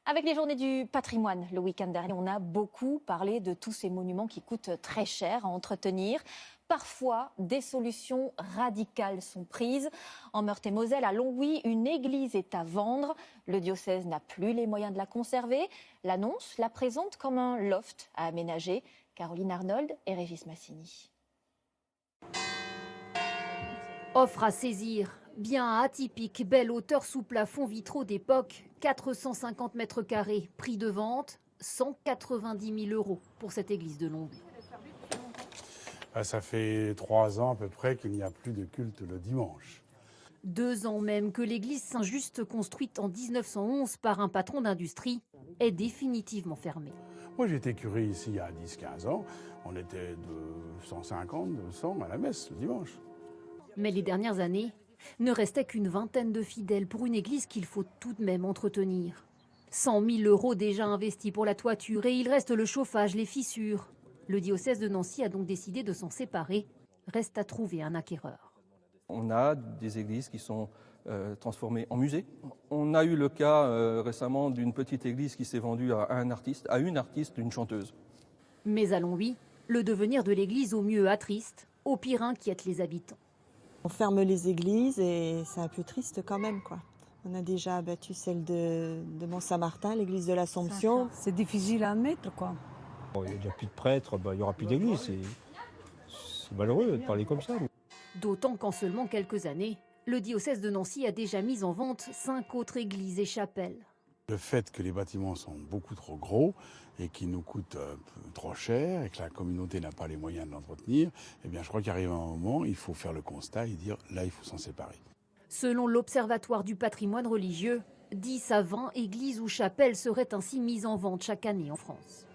Avec les journées du patrimoine, le week-end dernier, on a beaucoup parlé de tous ces monuments qui coûtent très cher à entretenir. Parfois, des solutions radicales sont prises. En Meurthe-et-Moselle, à Longwy, une église est à vendre. Le diocèse n'a plus les moyens de la conserver. L'annonce la présente comme un loft à aménager. Caroline Arnold et Régis Massini. Offre à saisir. Bien atypique, belle hauteur sous plafond vitraux d'époque, 450 mètres carrés. Prix de vente, 190 000 € pour cette église de Longwy. Ça fait 3 ans à peu près qu'il n'y a plus de culte le dimanche. 2 ans même que l'église Saint-Just, construite en 1911 par un patron d'industrie, est définitivement fermée. Moi j'étais curé ici il y a 10-15 ans, on était de 150, 200 à la messe le dimanche. Mais les dernières années, ne restait qu'une vingtaine de fidèles pour une église qu'il faut tout de même entretenir. 100 000 € déjà investis pour la toiture et il reste le chauffage, les fissures. Le diocèse de Nancy a donc décidé de s'en séparer. Reste à trouver un acquéreur. On a des églises qui sont transformées en musées. On a eu le cas récemment d'une petite église qui s'est vendue à une artiste, une chanteuse. Mais à Longwy, le devenir de l'église au mieux attriste, au pire inquiète les habitants. On ferme les églises et c'est un peu triste quand même, quoi. On a déjà abattu celle de Mont-Saint-Martin, l'église de l'Assomption. C'est difficile à mettre, quoi. Il n'y a déjà plus de prêtres, il n'y aura plus d'église. C'est malheureux de parler comme ça. D'autant qu'en seulement quelques années, le diocèse de Nancy a déjà mis en vente 5 autres églises et chapelles. Le fait que les bâtiments sont beaucoup trop gros et qu'ils nous coûtent trop cher et que la communauté n'a pas les moyens de l'entretenir, eh bien je crois qu'arrive un moment, il faut faire le constat et dire là il faut s'en séparer. Selon l'Observatoire du patrimoine religieux, 10 à 20 églises ou chapelles seraient ainsi mises en vente chaque année en France.